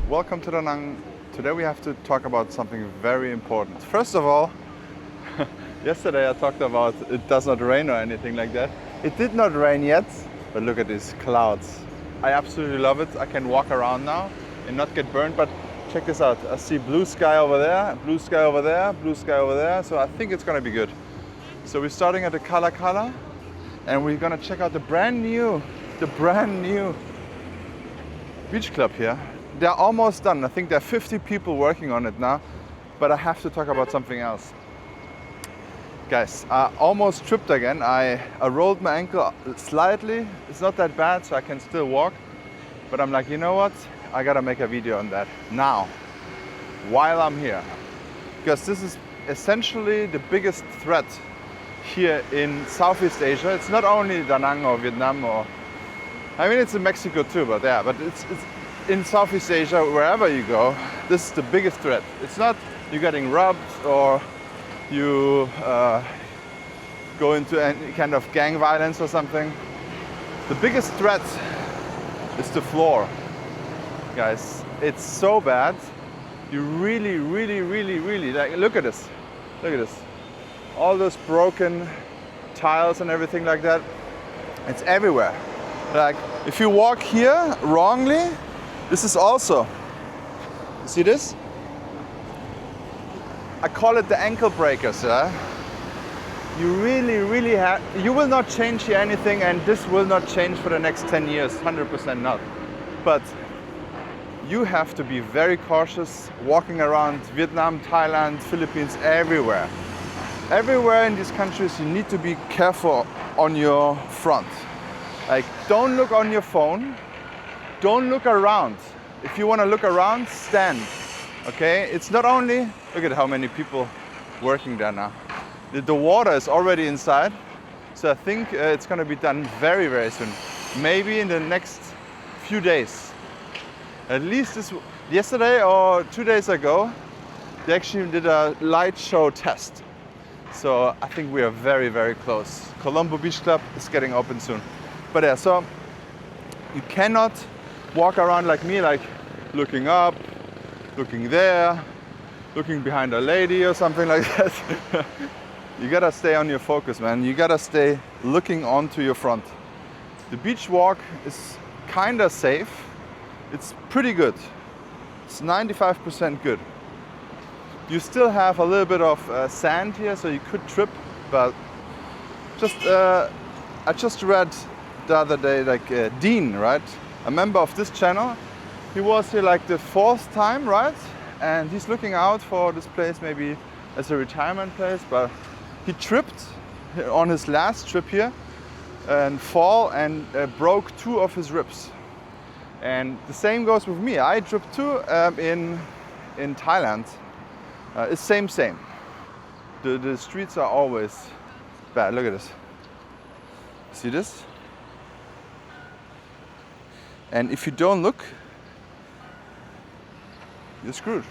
welcome to Da Nang. Today we have to talk about something very important. First of all, yesterday I talked about it does not rain or anything like that. It did not rain yet, but look at these clouds. I absolutely love it. I can walk around now and not get burned, but check this out. I see blue sky over there, blue sky over there, blue sky over there, so I think it's gonna be good. So we're starting at the Kala and we're gonna check out the brand new beach club here. They're almost done. I think there are 50 people working on it now, but I have to talk about something else. Guys, I almost tripped again. I rolled my ankle slightly. It's not that bad, so I can still walk. But I'm like, you know what? I gotta make a video on that now, while I'm here. Because this is essentially the biggest threat here in Southeast Asia. It's not only Da Nang or Vietnam or, I mean, it's in Mexico too, but yeah, but it's in Southeast Asia, wherever you go, this is the biggest threat. It's not you getting robbed or you go into any kind of gang violence or something. The biggest threat is the floor. Guys, it's so bad. You really, like, look at this. Look at this. All those broken tiles and everything like that. It's everywhere. Like, if you walk here wrongly, this is also, you see this? I call it the ankle breakers. You really have, you will not change here anything, and this will not change for the next 10 years, 100% not. But you have to be very cautious walking around Vietnam, Thailand, Philippines, everywhere. Everywhere in these countries, you need to be careful on your front. Like, don't look on your phone. Don't look around. If you want to look around, stand. Okay? It's not only, look at how many people working there now. The water is already inside. So I think it's going to be done very soon. Maybe in the next few days. At least yesterday or 2 days ago, they actually did a light show test. So I think we are very close. Colombo Beach Club is getting open soon. But yeah, so you cannot walk around like me, like looking up, looking there, looking behind a lady or something like that. You gotta stay on your focus, man. You gotta stay looking onto your front. The beach walk is kinda safe. It's pretty good. It's 95% good. You still have a little bit of sand here, so you could trip, but I just read the other day, like Dean, right? A member of this channel. He was here like the 4th time, right? And he's looking out for this place maybe as a retirement place, but he tripped on his last trip here and broke 2 of his ribs. And the same goes with me. I tripped too in Thailand. It's same. The streets are always bad. Look at this. See this? And if you don't look, you're screwed.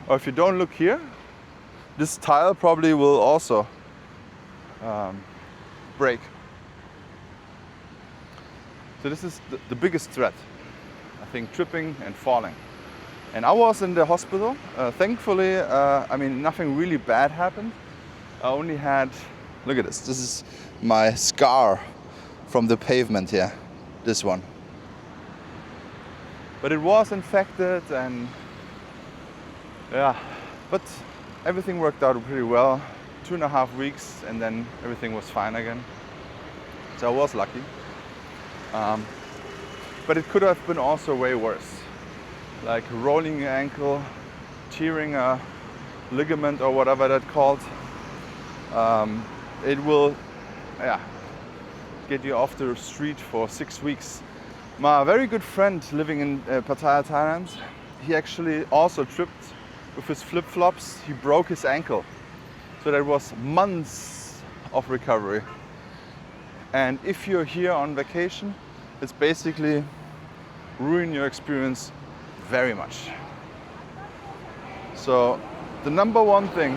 Or if you don't look here, this tile probably will also break. So this is the biggest threat, I think, tripping and falling. And I was in the hospital. Thankfully, I mean, nothing really bad happened. I only had, look at this. This is my scar from the pavement here, this one. But it was infected and yeah, but everything worked out pretty well. 2.5 weeks and then everything was fine again. So I was lucky. But it could have been also way worse. Like rolling your ankle, tearing a ligament or whatever that's called. It will, get you off the street for 6 weeks. My very good friend living in Pattaya, Thailand, he actually also tripped with his flip-flops. He broke his ankle. So there was months of recovery. And if you're here on vacation, it's basically ruin your experience very much. So the number one thing,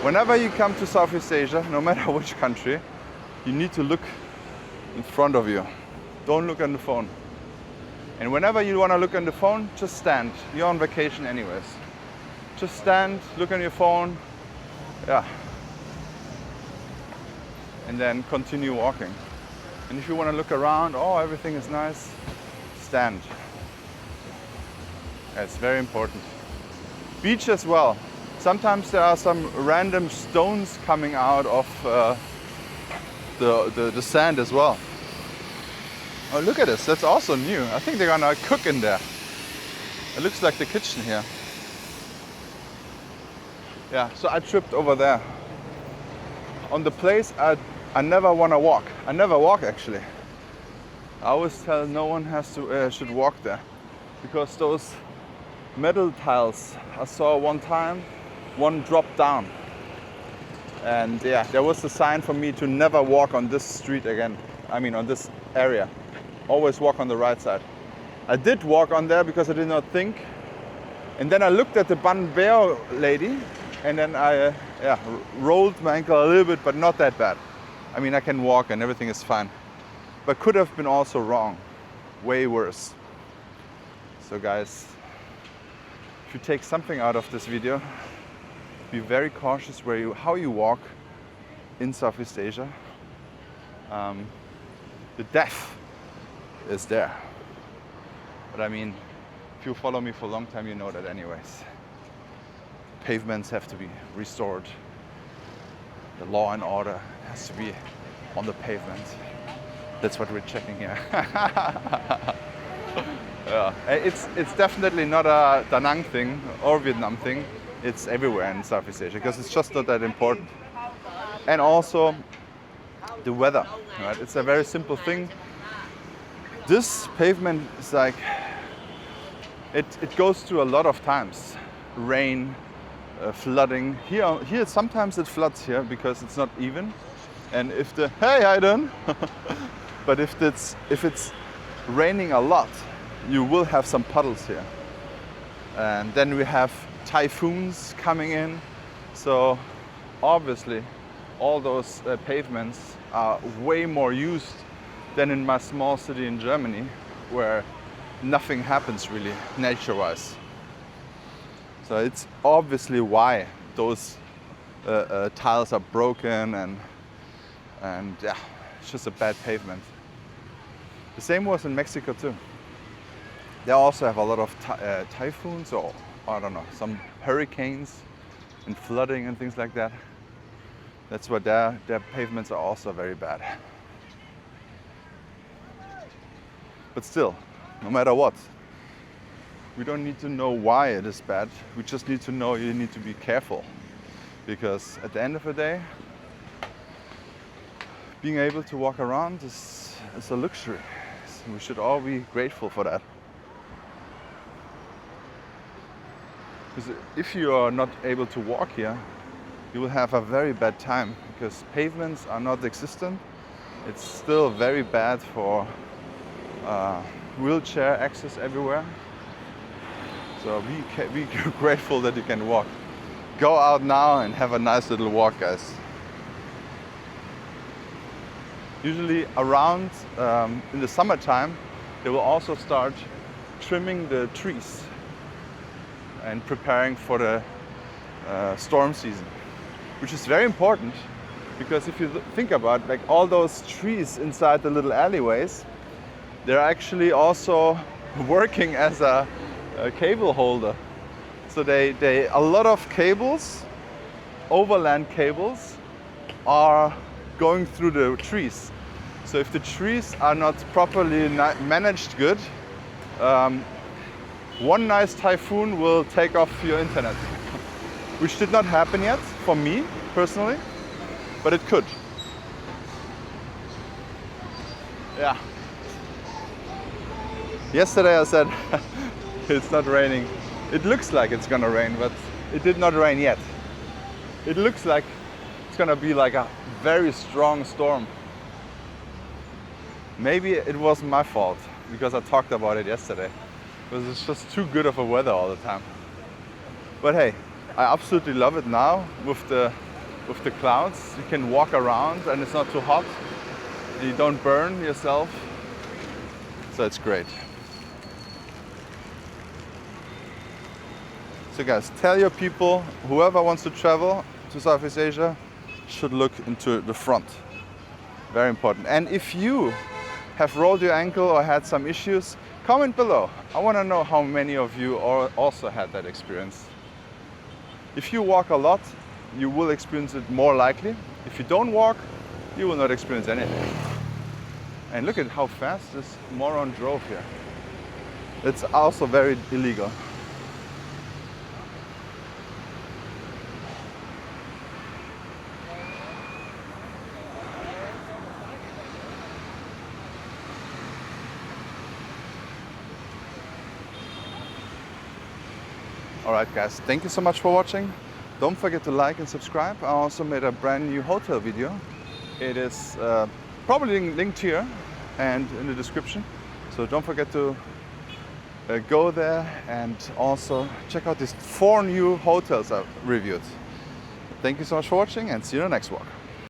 whenever you come to Southeast Asia, no matter which country, you need to look in front of you. Don't look on the phone. And whenever you want to look on the phone, just stand. You're on vacation anyways. Just stand, look on your phone, yeah. And then continue walking. And if you want to look around, oh, everything is nice, stand. It's very important. Beach as well. Sometimes there are some random stones coming out of the sand as well. Oh, look at this, that's also new. I think they're gonna cook in there. It looks like the kitchen here. Yeah, so I tripped over there. On the place I never wanna walk. I never walk actually. I always tell no one has to should walk there. Because those metal tiles I saw one time, one dropped down. And yeah, there was a sign for me to never walk on this street again. I mean on this area. Always walk on the right side. I did walk on there because I did not think. And then I looked at the Ban Bear lady and then I rolled my ankle a little bit, but not that bad. I mean, I can walk and everything is fine. But could have been also wrong. Way worse. So guys, if you take something out of this video, be very cautious how you walk in Southeast Asia. The death is there. But I mean, if you follow me for a long time, you know that anyways. Pavements have to be restored. The law and order has to be on the pavement. That's what we're checking here. Yeah. It's definitely not a Da Nang thing or Vietnam thing. It's everywhere in Southeast Asia because it's just not that important. And also the weather, right? It's a very simple thing. This pavement is like, it goes through a lot of times. Rain, flooding. Here sometimes it floods here because it's not even. And if hey, I don't. But if it's raining a lot, you will have some puddles here. And then we have typhoons coming in. So obviously all those pavements are way more used than in my small city in Germany, where nothing happens really nature-wise. So it's obviously why those tiles are broken and yeah, it's just a bad pavement. The same was in Mexico too. They also have a lot of typhoons or I don't know, some hurricanes and flooding and things like that. That's why their pavements are also very bad. But still, no matter what, we don't need to know why it is bad. We just need to know you need to be careful. Because at the end of the day, being able to walk around is a luxury. So we should all be grateful for that. Because if you are not able to walk here, you will have a very bad time because pavements are not existent. It's still very bad for wheelchair access everywhere. So be grateful that you can walk. Go out now and have a nice little walk, guys. Usually around in the summertime, they will also start trimming the trees and preparing for the storm season, which is very important because if you think about like all those trees inside the little alleyways, they're actually also working as a cable holder. So a lot of cables, overland cables, are going through the trees. So if the trees are not properly managed good, one nice typhoon will take off your internet, which did not happen yet for me personally, but it could. Yeah. Yesterday I said it's not raining. It looks like it's gonna rain, but it did not rain yet. It looks like it's gonna be like a very strong storm. Maybe it wasn't my fault because I talked about it yesterday. Because it's just too good of a weather all the time. But hey, I absolutely love it now with the clouds. You can walk around and it's not too hot. You don't burn yourself. So it's great. So guys, tell your people, whoever wants to travel to Southeast Asia should look into the front. Very important. And if you have rolled your ankle or had some issues, comment below. I want to know how many of you also had that experience. If you walk a lot, you will experience it more likely. If you don't walk, you will not experience anything. And look at how fast this moron drove here. It's also very illegal. Alright guys, thank you so much for watching. Don't forget to like and subscribe. I also made a brand new hotel video. It is probably linked here and in the description. So don't forget to go there and also check out these 4 new hotels I've reviewed. Thank you so much for watching and see you in the next walk.